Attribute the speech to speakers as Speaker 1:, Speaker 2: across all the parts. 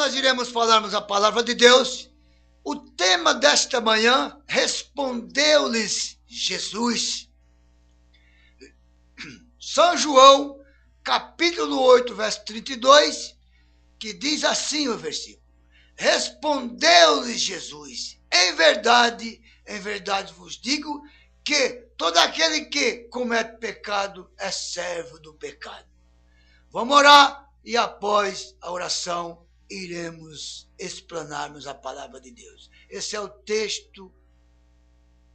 Speaker 1: nós iremos falarmos a palavra de Deus. O tema desta manhã, respondeu-lhes Jesus. São João, capítulo 8, verso 32, que diz assim o versículo. Respondeu-lhes Jesus, em verdade vos digo que todo aquele que comete pecado é servo do pecado. Vamos orar e após a oração iremos explanarmos a palavra de Deus. Esse é o texto,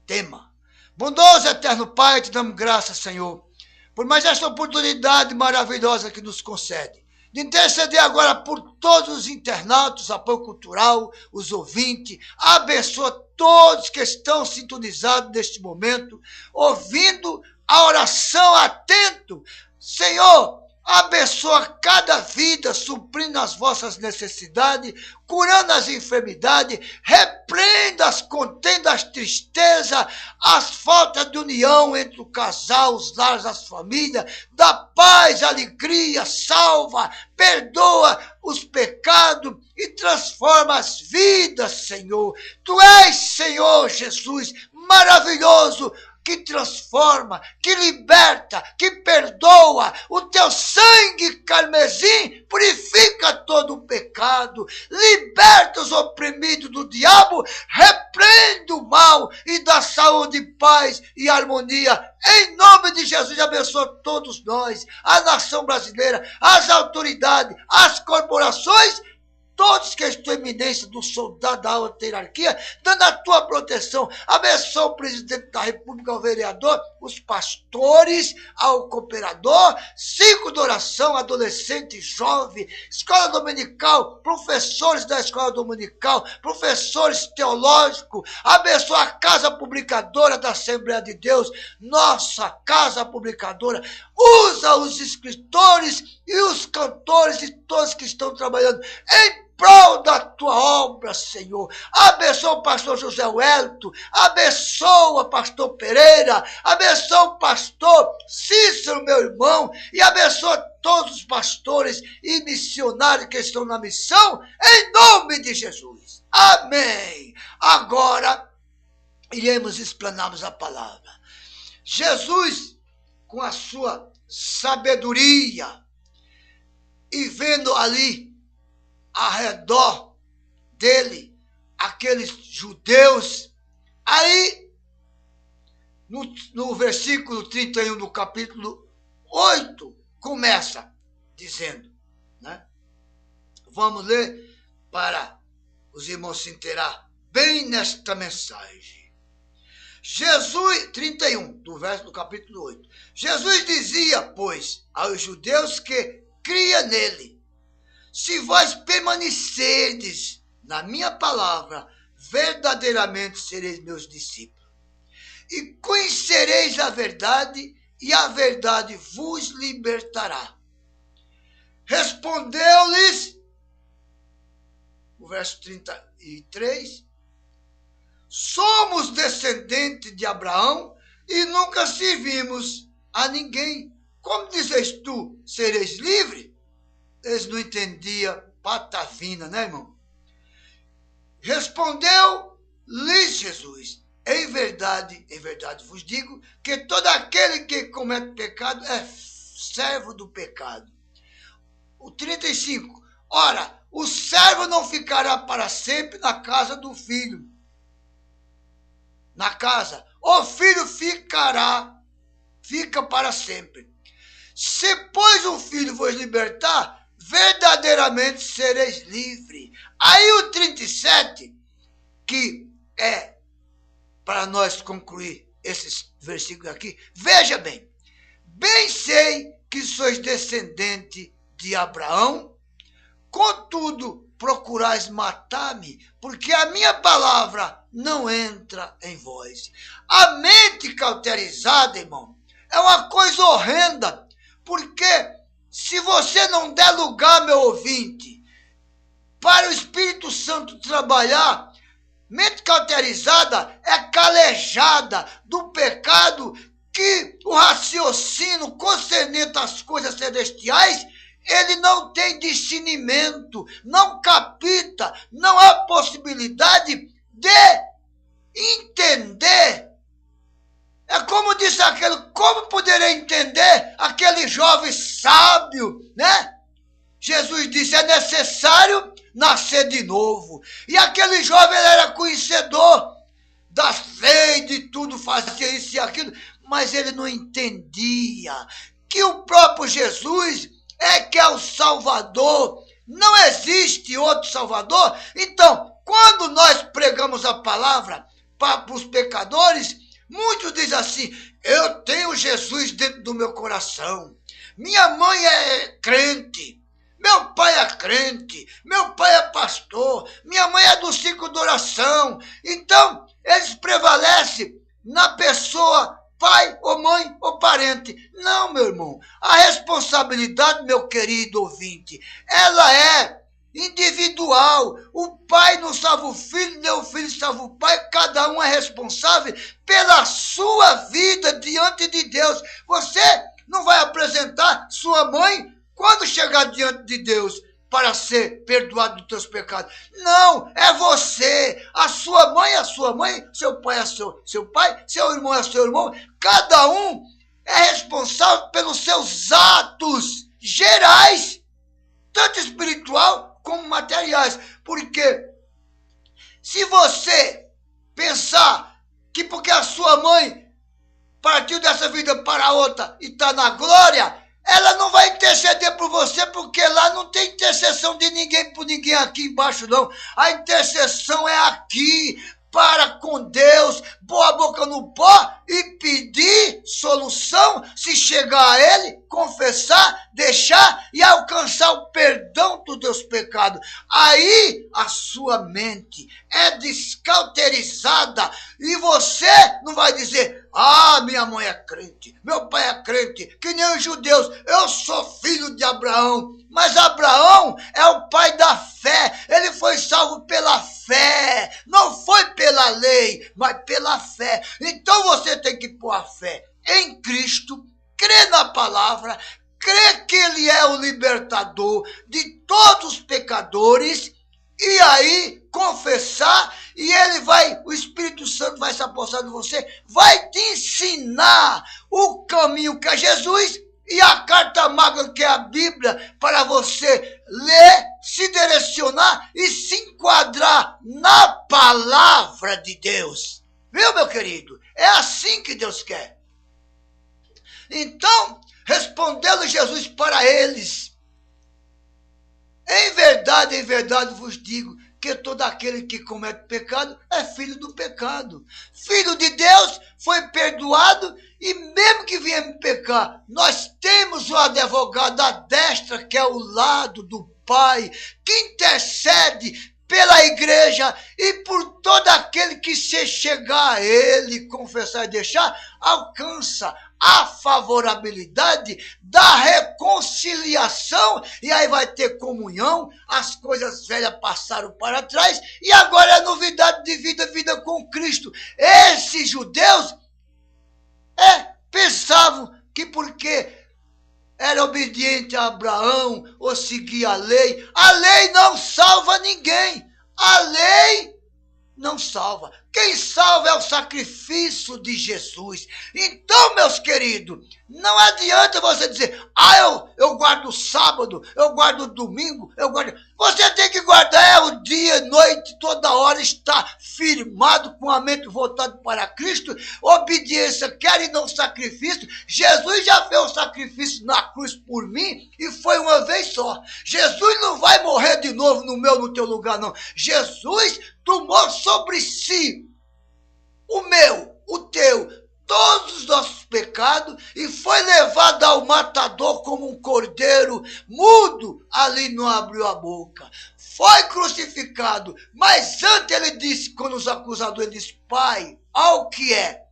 Speaker 1: tema. Bondoso eterno Pai, te damos graças, Senhor, por mais esta oportunidade maravilhosa que nos concede de interceder agora por todos os internautas, apoio cultural, os ouvintes. Abençoa todos que estão sintonizados neste momento, ouvindo a oração atento. Senhor, abençoa cada vida, suprindo as vossas necessidades, curando as enfermidades, repreenda as contendas, as tristezas, as faltas de união entre o casal, os lares, as famílias, dá paz, alegria, salva, perdoa os pecados e transforma as vidas, Senhor. Tu és, Senhor Jesus, maravilhoso, que transforma, que liberta, que perdoa. O teu sangue carmesim purifica todo o pecado, liberta os oprimidos do diabo, repreende o mal e dá saúde, paz e harmonia. Em nome de Jesus, abençoa todos nós, a nação brasileira, as autoridades, as corporações, todos que estão em eminência do soldado da alta hierarquia, dando a tua proteção. Abençoa o presidente da República, o vereador, os pastores, ao cooperador, ciclo de oração, adolescente, jovem, escola dominical, professores da escola dominical, professores teológicos. Abençoa a casa publicadora da Assembleia de Deus, nossa casa publicadora. Usa os escritores e os cantores e todos que estão trabalhando em prol da tua obra, Senhor. Abençoa o pastor José Wellington, abençoa o pastor Pereira, abençoa o pastor Cícero, meu irmão, e abençoa todos os pastores e missionários que estão na missão, em nome de Jesus. Amém. Agora, iremos explanarmos a palavra. Jesus, com a sua sabedoria, e vendo ali, ao redor dele, aqueles judeus, aí, no versículo 31 do capítulo 8, começa dizendo, né? Vamos ler para os irmãos se inteirar bem nesta mensagem. Jesus, 31, do capítulo 8. Jesus dizia, pois, aos judeus que cria nele: se vós permanecerdes na minha palavra, verdadeiramente sereis meus discípulos. E conhecereis a verdade, e a verdade vos libertará. Respondeu-lhes, o verso 33, somos descendentes de Abraão e nunca servimos a ninguém. Como dizes tu, sereis livre? Eles não entendiam patavina, né, irmão? Respondeu-lhes Jesus: em verdade vos digo que todo aquele que comete pecado é servo do pecado. O 35. Ora, o servo não ficará para sempre na casa do filho. Na casa. O filho fica para sempre. Se, pois, o filho vos libertar, verdadeiramente sereis livres. Aí o 37, que é para nós concluir esses versículos aqui, veja bem. Bem sei que sois descendente de Abraão, contudo procurais matar-me, porque a minha palavra não entra em vós. A mente cauterizada, irmão, é uma coisa horrenda, porque se você não der lugar, meu ouvinte, para o Espírito Santo trabalhar, mente cauterizada é calejada do pecado, que o raciocínio concernente às coisas celestiais ele não tem discernimento, não capta, não há possibilidade de entender. É como disse aquele, como poderei entender aquele jovem sábio, né? Jesus disse, é necessário nascer de novo. E aquele jovem ele era conhecedor das leis, de tudo, fazia isso e aquilo, mas ele não entendia que o próprio Jesus é que é o Salvador, não existe outro Salvador. Então, quando nós pregamos a palavra para os pecadores, muitos dizem assim, eu tenho Jesus dentro do meu coração, minha mãe é crente, meu pai é crente, meu pai é pastor, minha mãe é do ciclo de oração. Então, eles prevalecem na pessoa pai ou mãe ou parente. Não, meu irmão, a responsabilidade, meu querido ouvinte, ela é individual. O pai não salva o filho, nem o filho salva o pai, cada um é responsável pela sua vida diante de Deus. Você não vai apresentar sua mãe quando chegar diante de Deus para ser perdoado dos teus pecados. Não, é você. A sua mãe é a sua mãe, seu pai é seu pai, seu irmão é seu irmão. Cada um é responsável pelos seus atos gerais, tanto espiritual como materiais. Porque se você pensar que porque a sua mãe partiu dessa vida para outra e está na glória, ela não vai interceder por você, porque lá não tem intercessão de ninguém por ninguém aqui embaixo, não. A intercessão é aqui, para com Deus, pôr a boca no pó e pedir solução, se chegar a Ele, confessar, deixar e alcançar o perdão dos teus pecados. Aí a sua mente é descauterizada e você não vai dizer, minha mãe é crente, meu pai é crente, que nem os judeus, eu sou filho de Abraão. Mas Abraão é o pai da fé, ele foi salvo pela fé, não foi pela lei, mas pela fé. Então você tem que pôr a fé em Cristo, crer na palavra, crer que ele é o libertador de todos os pecadores, e aí confessar, e o Espírito Santo vai se apossar de você, vai te ensinar o caminho que é Jesus, e a carta magna que é a Bíblia, para você ler, se direcionar e se enquadrar na palavra de Deus. Viu, meu querido? É assim que Deus quer. Então, respondeu Jesus para eles, em verdade vos digo, que todo aquele que comete pecado é filho do pecado. Filho de Deus foi perdoado, e mesmo que viemos pecar, nós temos o advogado à destra, que é o lado do Pai, que intercede pela igreja e por todo aquele que se chegar a Ele, confessar e deixar, alcança a favorabilidade da reconciliação, e aí vai ter comunhão, as coisas velhas passaram para trás, e agora é novidade de vida com Cristo. Esses judeus pensavam que porque era obediente a Abraão ou seguia a lei não salva ninguém, a lei não salva. Quem salva é o sacrifício de Jesus. Então, meus queridos, não adianta você dizer, eu guardo o sábado, eu guardo o domingo, Você tem que guardar o dia, noite, toda hora, estar firmado, com a mente voltada para Cristo, obediência, quer e não sacrifício. Jesus já fez o sacrifício na cruz por mim, e foi uma vez só. Jesus não vai morrer de novo no teu lugar, não. Jesus tomou sobre si o meu, o teu, todos os nossos pecados, e foi levado ao matador como um cordeiro mudo, ali não abriu a boca. Foi crucificado, mas antes ele disse, quando os acusadores, ele disse, Pai, ao que é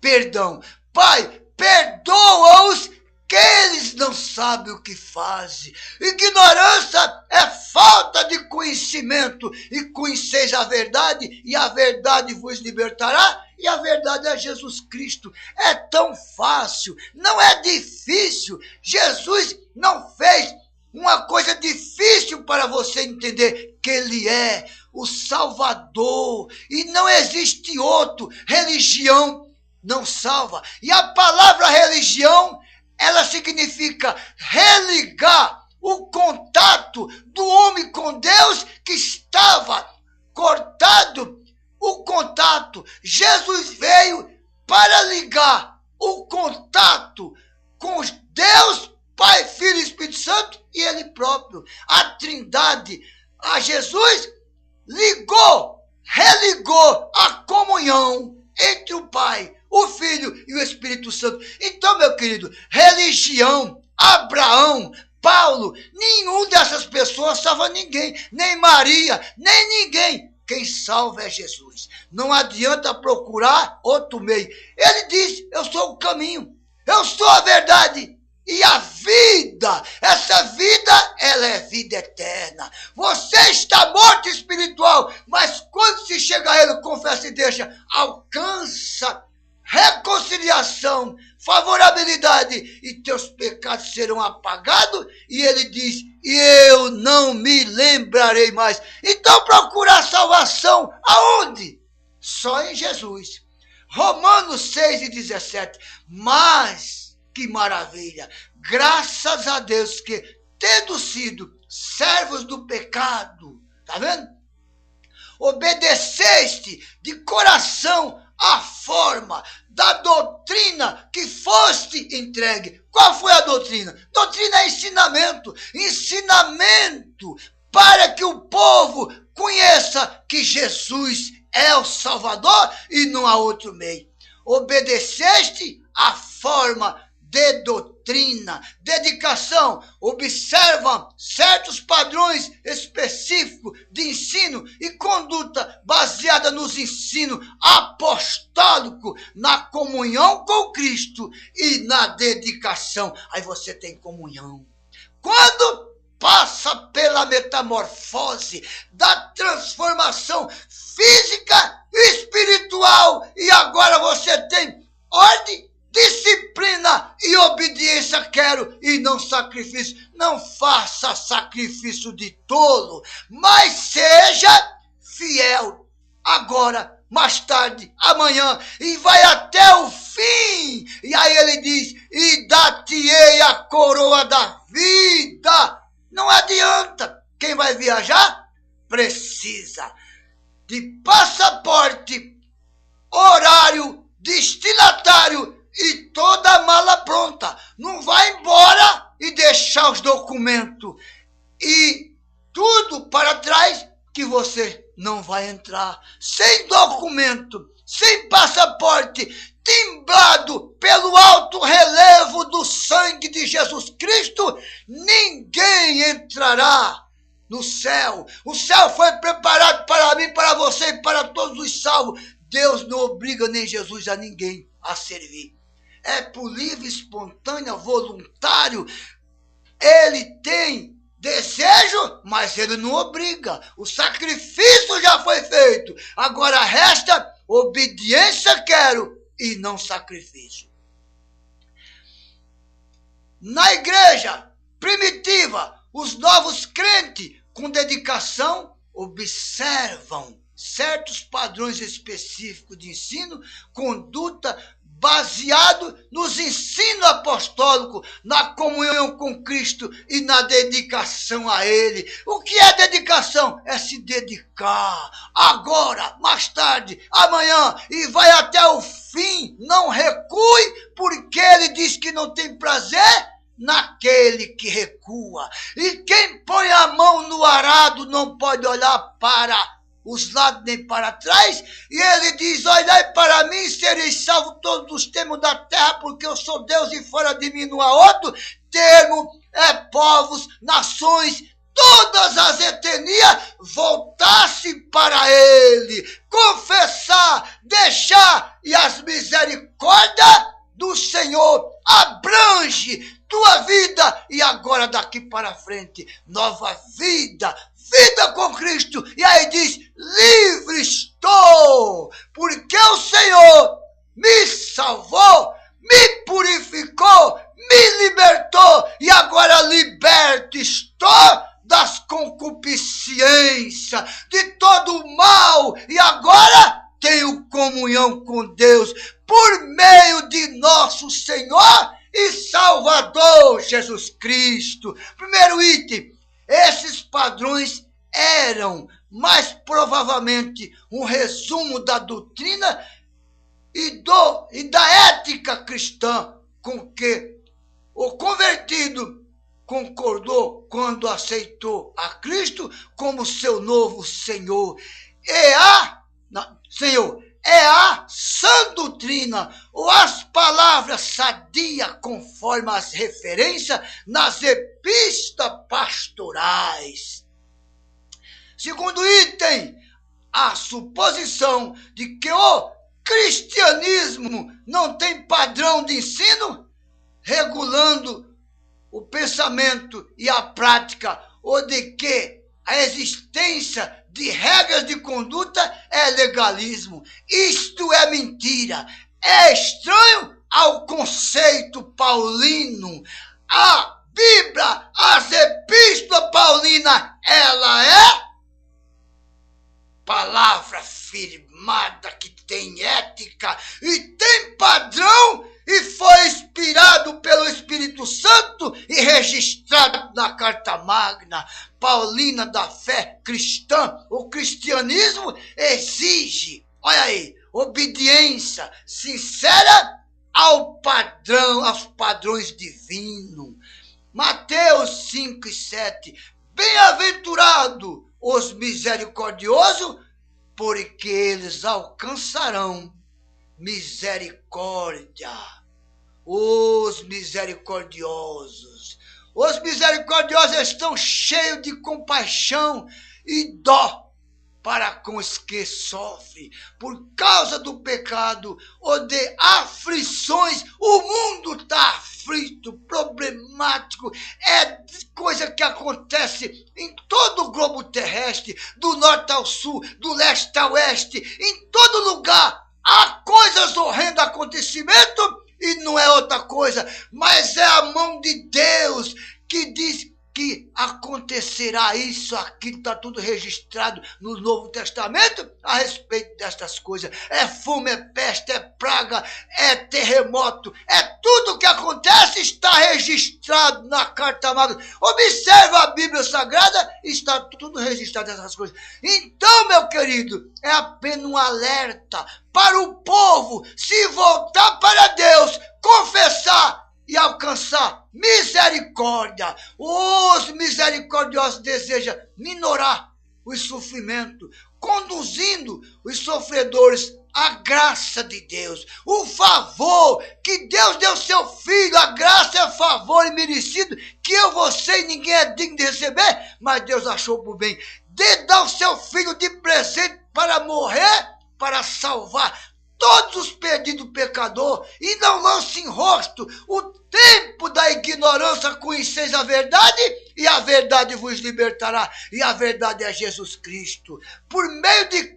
Speaker 1: perdão, Pai, perdoa-os, que eles não sabem o que fazem. Ignorância é falta de conhecimento, e conheceis a verdade, e a verdade vos libertará, e a verdade é Jesus Cristo. É tão fácil, não é difícil. Jesus não fez uma coisa difícil para você entender, que ele é o Salvador e não existe outro. Religião não salva. E a palavra religião, ela significa religar o contato do homem com Deus que estava cortado. O contato. Jesus veio para ligar o contato com Deus, Pai, Filho e Espírito Santo e Ele próprio. A Trindade, a Jesus, religou a comunhão entre o Pai, o Filho e o Espírito Santo. Então, meu querido, religião, Abraão, Paulo, nenhum dessas pessoas salva ninguém, nem Maria, nem ninguém. Quem salva é Jesus. Não adianta procurar outro meio. Ele diz, eu sou o caminho, eu sou a verdade e a vida. Essa vida, ela é vida eterna. Você está morto espiritual, mas quando se chega a ele, confessa e deixa, alcança reconciliação, favorabilidade, e teus pecados serão apagados, e ele diz, eu não me lembrarei mais. Então procurar salvação aonde? Só em Jesus. Romanos 6:17. Mas, que maravilha, graças a Deus que, tendo sido servos do pecado, tá vendo? Obedeceste de coração a forma da doutrina que foste entregue. Qual foi a doutrina? Doutrina é ensinamento. Ensinamento para que o povo conheça que Jesus é o Salvador e não há outro meio. Obedeceste a forma de doutrina, dedicação, observam certos padrões específicos de ensino e conduta baseada nos ensinos apostólicos, na comunhão com Cristo e na dedicação. Aí você tem comunhão. Quando passa pela metamorfose da transformação física e espiritual, e agora você tem ordem, disciplina e obediência quero, e não sacrifício. Não faça sacrifício de tolo, mas seja fiel. Agora, mais tarde, amanhã, e vai até o fim. E aí ele diz, e dar-te-ei a coroa da vida. Não adianta. Quem vai viajar precisa de passaporte, horário, destinatário e toda a mala pronta. Não vai embora e deixar os documentos e tudo para trás, que você não vai entrar. Sem documento, sem passaporte, timbrado pelo alto relevo do sangue de Jesus Cristo, ninguém entrará no céu. O céu foi preparado para mim, para você e para todos os salvos. Deus não obriga nem Jesus a ninguém a servir. É por livre, espontânea, voluntário. Ele tem desejo, mas ele não obriga. O sacrifício já foi feito. Agora resta obediência quero e não sacrifício. Na igreja primitiva, os novos crentes com dedicação observam certos padrões específicos de ensino, conduta, baseado nos ensinos apostólicos, na comunhão com Cristo e na dedicação a Ele. O que é dedicação? É se dedicar. Agora, mais tarde, amanhã, e vai até o fim. Não recue, porque Ele diz que não tem prazer naquele que recua. E quem põe a mão no arado não pode olhar para os lados nem para trás, e ele diz, olhai para mim, sereis salvos todos os termos da terra, porque eu sou Deus e fora de mim não há outro. Termo é povos, nações, todas as etnias voltar-se para ele, confessar, deixar, e as misericórdias do Senhor abrange tua vida, e agora daqui para frente, nova vida, vida com Cristo. E aí diz, livre estou, porque o Senhor me salvou, me purificou, me libertou, e agora liberto estou. nosso Senhor e Salvador Jesus Cristo. Primeiro item, esses padrões eram mais provavelmente um resumo da doutrina e da ética cristã com que o convertido concordou quando aceitou a Cristo como seu novo Senhor. É a sã doutrina, ou as palavras sadias conforme as referências nas epístolas pastorais. Segundo item, a suposição de que o cristianismo não tem padrão de ensino regulando o pensamento e a prática, ou de que a existência de regras de conduta é legalismo. Isto é mentira. É estranho ao conceito paulino. A Bíblia, as epístolas paulinas, ela é palavra firmada que tem ética e tem padrão e foi inspirado pelo Espírito Santo e registrado na Carta Magna Paulina da fé cristã. O cristianismo exige, olha aí, obediência sincera aos padrões divinos. Mateus 5 e 7. Bem-aventurado os misericordiosos, porque eles alcançarão misericórdia. Os misericordiosos. Os misericordiosos estão cheios de compaixão e dó para com os que sofrem por causa do pecado ou de aflições. O mundo está aflito, problemático, é coisa que acontece em todo o globo terrestre, do norte ao sul, do leste ao oeste, em todo lugar. Há coisas horrendas acontecimento e não é outra coisa, mas é a mão de Deus que diz que acontecerá isso aqui, está tudo registrado no Novo Testamento a respeito destas coisas. É fome, é peste, é praga, é terremoto, é tudo que acontece está registrado na Carta Magna. Observa a Bíblia Sagrada, está tudo registrado essas coisas. Então, meu querido, é apenas um alerta para o povo se voltar para Deus, confessar e alcançar misericórdia. Os misericordiosos desejam minorar os sofrimentos, conduzindo os sofredores à graça de Deus. O favor que Deus deu ao seu filho, a graça é favor imerecido, que eu, você e ninguém é digno de receber, mas Deus achou por bem de dar o seu filho de presente para morrer, para salvar todos os perdidos pecadores, e não lance em rosto o tempo da ignorância. Conheceis a verdade, e a verdade vos libertará. E a verdade é Jesus Cristo. Por meio de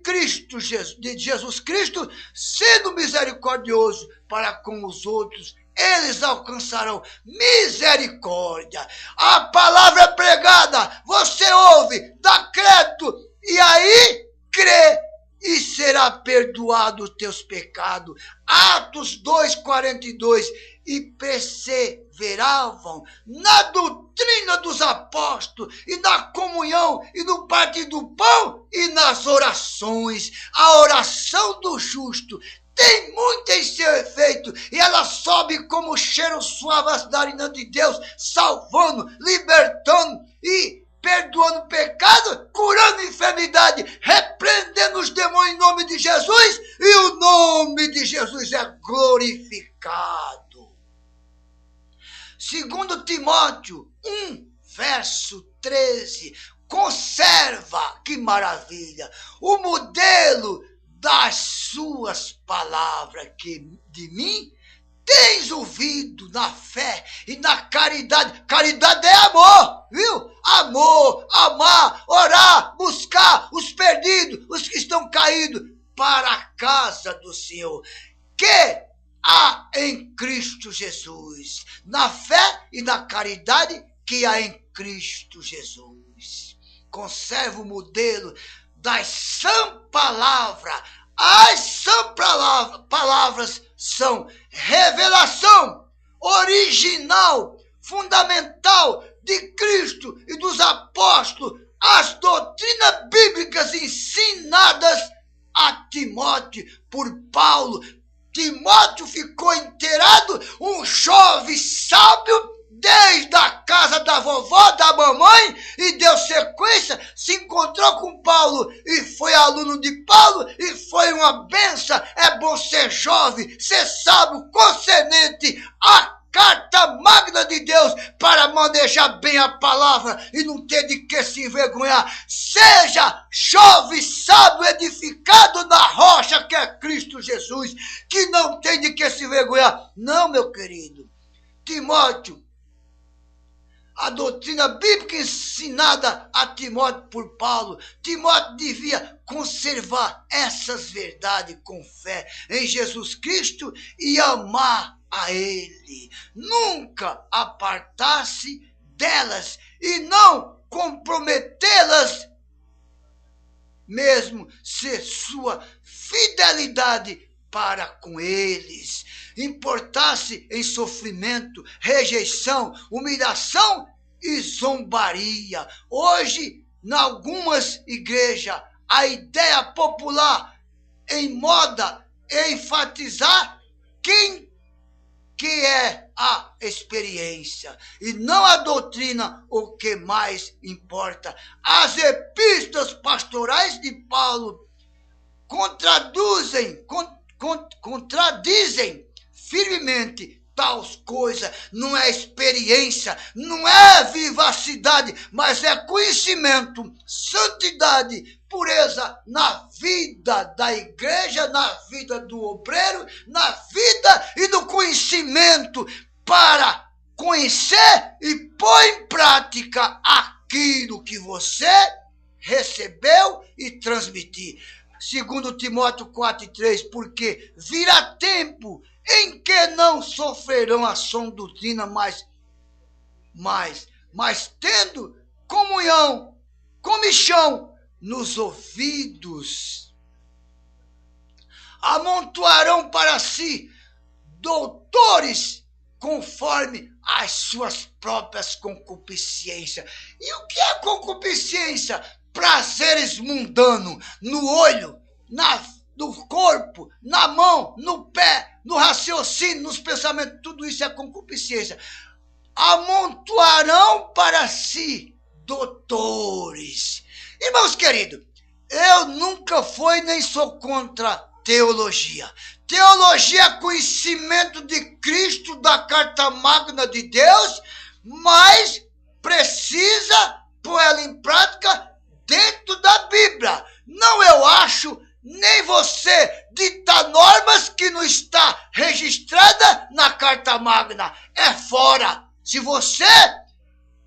Speaker 1: Jesus Cristo, sendo misericordioso para com os outros, eles alcançarão misericórdia. A palavra é pregada, você ouve, dá crédito, e aí crê, e será perdoado os teus pecados. Atos 2:42. E perseveravam na doutrina dos apóstolos, e na comunhão, e no partir do pão, e nas orações. A oração do justo tem muito em seu efeito, e ela sobe como cheiro suave às narinas de Deus, salvando, libertando e perdoando o pecado, curando a enfermidade, repreendendo os demônios em nome de Jesus, e o nome de Jesus é glorificado. Segundo Timóteo 1:13, conserva, que maravilha, o modelo das suas palavras, que de mim tens ouvido na fé e na caridade. Caridade é amor, viu? Amor, amar, orar, buscar os perdidos, os que estão caídos, para a casa do Senhor, que há em Cristo Jesus. Na fé e na caridade que há em Cristo Jesus. Conserva o modelo das sã palavra, As são palavras são revelação original, fundamental de Cristo e dos apóstolos, as doutrinas bíblicas ensinadas a Timóteo por Paulo. Timóteo ficou inteirado, um jovem sábio, desde a casa da vovó, da mamãe, e deu sequência, se encontrou com Paulo e foi aluno de Paulo e foi uma benção. É bom ser jovem, ser sábio, concernente a carta magna de Deus para manejar bem a palavra e não ter de que se envergonhar. Seja jovem, sábio, edificado na rocha que é Cristo Jesus, que não tem de que se envergonhar. Não, meu querido. Timóteo, a doutrina bíblica ensinada a Timóteo por Paulo, Timóteo devia conservar essas verdades com fé em Jesus Cristo e amar a Ele. Nunca apartar-se delas e não comprometê-las, mesmo se sua fidelidade para com eles. Importar-se em sofrimento, rejeição, humilhação e zombaria. Hoje, em algumas igrejas, a ideia popular em moda é enfatizar quem que é a experiência e não a doutrina o que mais importa. As epístolas pastorais de Paulo contradizem firmemente tais coisas. Não é experiência, não é vivacidade, mas é conhecimento, santidade, pureza na vida da igreja, na vida do obreiro, na vida e no conhecimento para conhecer e pôr em prática aquilo que você recebeu e transmitir. Segundo Timóteo 4:3, porque virá tempo em que não sofrerão a sã doutrina, mas tendo comichão nos ouvidos, amontoarão para si doutores conforme as suas próprias concupiscências. E o que é concupiscência? Prazeres mundanos no olho, no corpo, na mão, no pé, no raciocínio, nos pensamentos. Tudo isso é concupiscência. Amontoarão para si doutores. Irmãos queridos, eu nunca fui nem sou contra teologia. Teologia é conhecimento de Cristo, da carta magna de Deus, mas precisa pôr ela em prática dentro da Bíblia. Não, eu acho, nem você dita normas que não está registrada na carta magna. É fora. Se você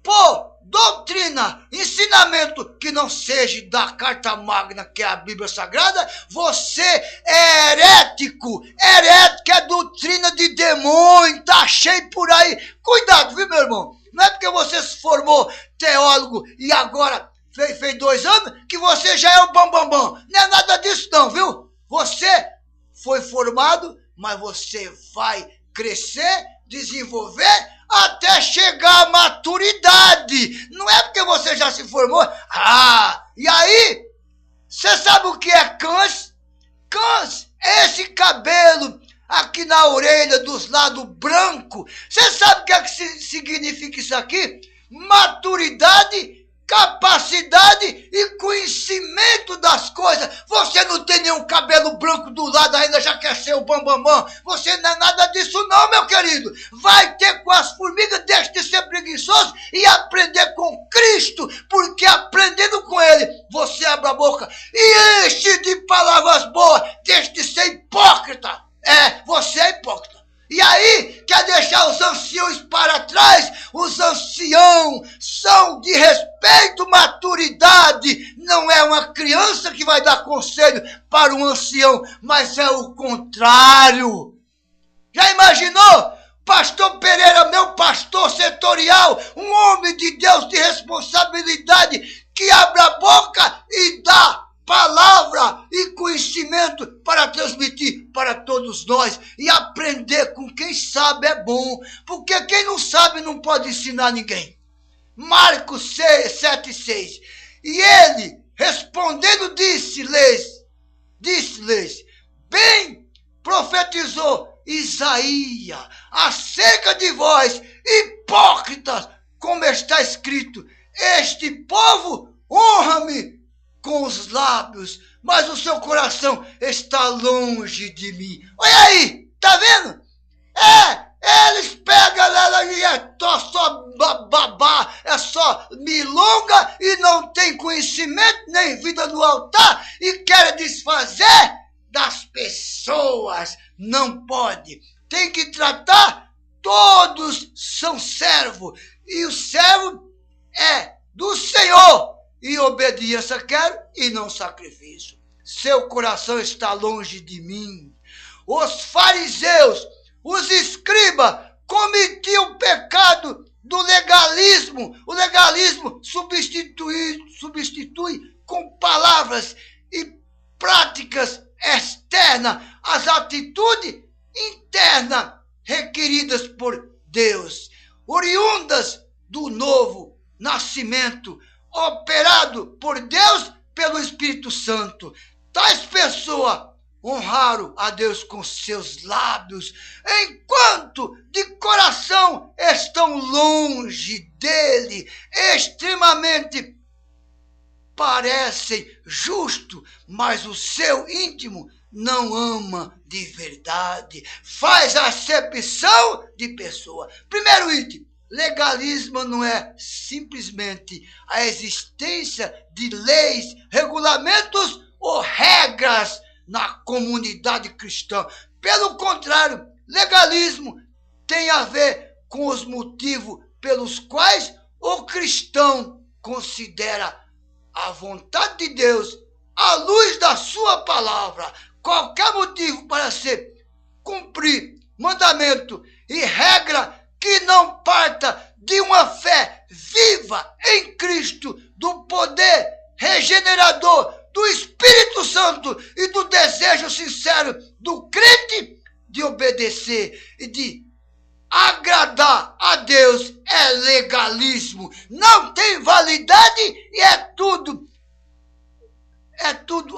Speaker 1: pôr doutrina, ensinamento que não seja da carta magna, que é a Bíblia Sagrada, você é herético. Herético é doutrina de demônio, tá cheio por aí. Cuidado, viu, meu irmão? Não é porque você se formou teólogo e agora fez 2 anos que você já é o bambambam. Não é nada disso não, viu? Você foi formado, mas você vai crescer, desenvolver até chegar à maturidade. Não é porque você já se formou. E aí, você sabe o que é cães? Cães, esse cabelo aqui na orelha, dos lados branco. Você sabe o que é que significa isso aqui? Maturidade, capacidade e conhecimento das coisas. Você não tem nenhum cabelo branco do lado ainda, já quer ser o bambambam. Você não é nada disso não, meu querido. Vai ter com as formigas, deixe de ser preguiçoso e aprender com Cristo, porque aprendendo com Ele, você abre a boca e enche de palavras boas. Deixe de ser hipócrita. Você é hipócrita. E aí, quer deixar os anciões para trás? Os anciãos são de respeito, maturidade. Não é uma criança que vai dar conselho para um ancião, mas é o contrário. Já imaginou? Pastor Pereira, meu pastor setorial, um homem de Deus de responsabilidade, que abre a boca e dá palavra e conhecimento para transmitir para todos nós e aprender com quem sabe é bom, porque quem não sabe não pode ensinar ninguém. Marcos 7,6. E ele, respondendo, disse-lhes, bem profetizou Isaías acerca de vós, hipócritas, como está escrito, este povo honra-me com os lábios, mas o seu coração está longe de mim. Olha aí, tá vendo? Eles pegam ela e é só babá, é só milonga e não tem conhecimento nem vida no altar e querem desfazer das pessoas. Não pode. Tem que tratar, todos são servos e o servo é do Senhor e obediência quero e não sacrifício. Seu coração está longe de mim. Os fariseus, os escribas cometiam o pecado do legalismo. O legalismo substitui com palavras e práticas externas as atitudes internas requeridas por Deus, oriundas do novo nascimento, operado por Deus pelo Espírito Santo. Tais pessoas honraram a Deus com seus lábios, enquanto de coração estão longe dele, extremamente parecem justos, mas o seu íntimo não ama de verdade, faz acepção de pessoa. Primeiro item, legalismo não é simplesmente a existência de leis, regulamentos ou regras na comunidade cristã. Pelo contrário, legalismo tem a ver com os motivos pelos quais o cristão considera a vontade de Deus, à luz da sua palavra, qualquer motivo para se cumprir mandamento e regra que não parta de uma fé viva em Cristo, do poder regenerador do Espírito Santo e do desejo sincero do crente de obedecer e de agradar a Deus, é legalismo. Não tem validade e é tudo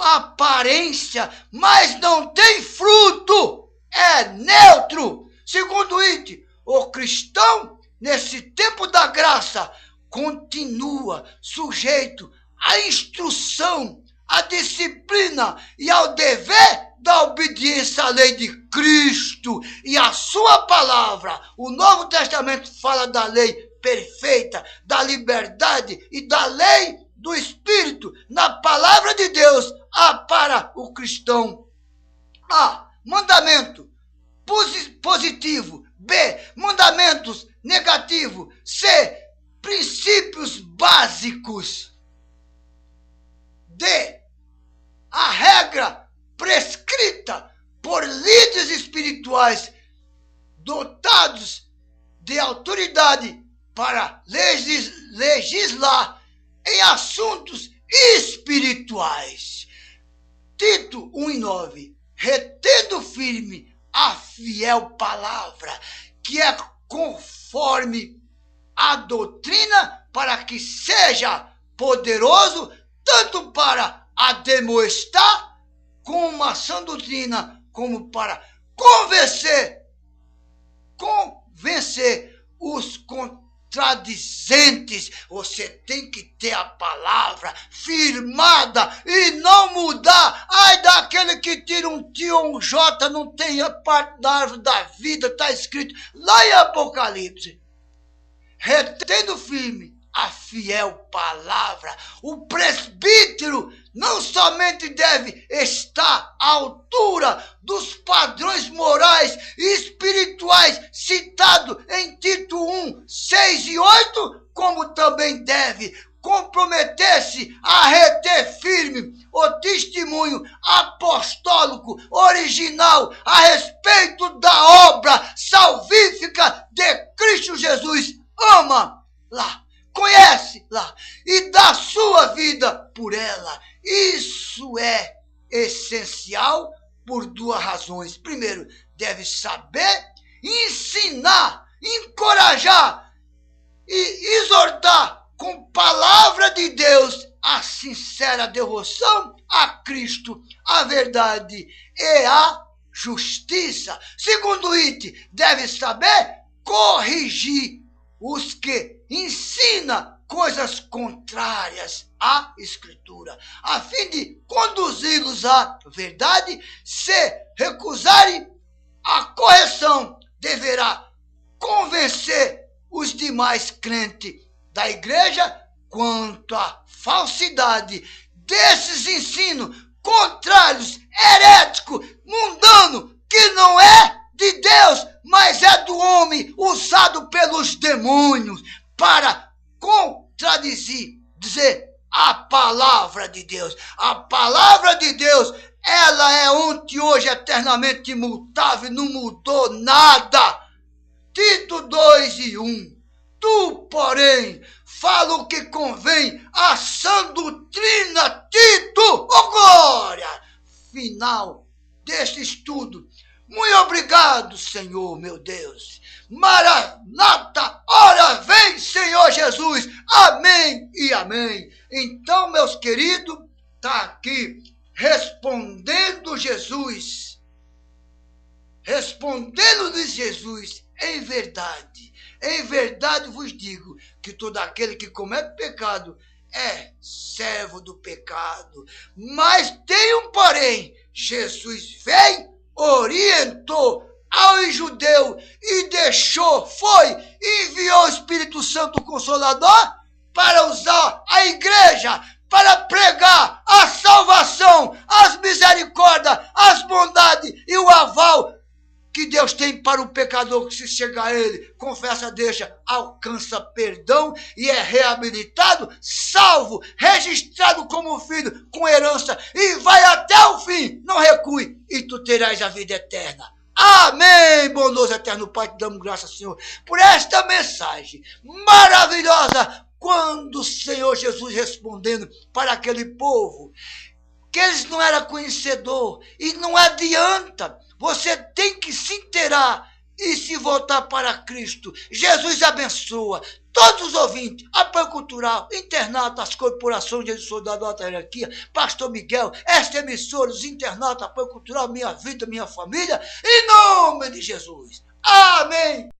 Speaker 1: aparência, mas não tem fruto, é neutro. Segundo item, o cristão, nesse tempo da graça, continua sujeito à instrução, à disciplina e ao dever da obediência à lei de Cristo e à sua palavra. O Novo Testamento fala da lei perfeita, da liberdade e da lei do Espírito. Na palavra de Deus há para o cristão A, mandamento positivo, B, mandamentos negativos, C, princípios básicos, D, a regra prescrita por líderes espirituais dotados de autoridade para legislar em assuntos espirituais. Tito 1:9, retendo firme a fiel palavra, que é conforme a doutrina, para que seja poderoso tanto para admoestar com uma sã doutrina, como para convencer os contradizentes. Você tem que ter a palavra firmada e não mudar. Ai daquele que tira um T ou um J, não tem a parte da árvore da vida, está escrito lá em Apocalipse. Retendo firme a fiel palavra. O presbítero não somente deve estar à altura dos padrões morais e espirituais citados em Tito 1, 6 e 8, como também deve comprometer-se a reter firme o testemunho apostólico original a respeito da obra salvífica de Cristo Jesus. Ama lá, conhece lá e dá sua vida por ela. Isso é essencial por duas razões. Primeiro, deve saber ensinar, encorajar e exortar com palavra de Deus a sincera devoção a Cristo, a verdade e a justiça. Segundo item, deve saber corrigir os que ensinam coisas contrárias à Escritura, a fim de conduzi-los à verdade. Se recusarem a correção, deverá convencer os demais crentes da igreja quanto à falsidade desses ensinos contrários, heréticos, mundanos, que não é de Deus, mas é do homem, usado pelos demônios para contradizer a palavra de Deus. A palavra de Deus, ela é ontem, hoje, eternamente imutável, não mudou nada. Tito 2:1. Tu, porém, fala o que convém à sã doutrina, Tito, oh glória! Final deste estudo. Muito obrigado, Senhor, meu Deus. Maranata, ora vem, Senhor Jesus. Amém e amém. Então, meus queridos, está aqui respondendo Jesus. Respondendo-lhes Jesus, em verdade vos digo que todo aquele que comete pecado é servo do pecado. Mas tem um porém, Jesus veio, orientou aos judeus e enviou o Espírito Santo Consolador para usar a igreja, para pregar a salvação, as misericórdias, as bondades e o aval que Deus tem para o pecador que se chega a ele, confessa, deixa, alcança perdão e é reabilitado, salvo, registrado como filho, com herança, e vai até o fim, não recue, e tu terás a vida eterna. Amém, bondoso eterno Pai, te damos graças, Senhor, por esta mensagem maravilhosa, quando o Senhor Jesus respondendo para aquele povo, que eles não eram conhecedor, e não adianta, você tem que se inteirar e se voltar para Cristo. Jesus abençoa todos os ouvintes, apoio cultural, internato, as corporações de soldado da hierarquia, Pastor Miguel, esta emissora, os internatos, apoio cultural, minha vida, minha família, em nome de Jesus. Amém.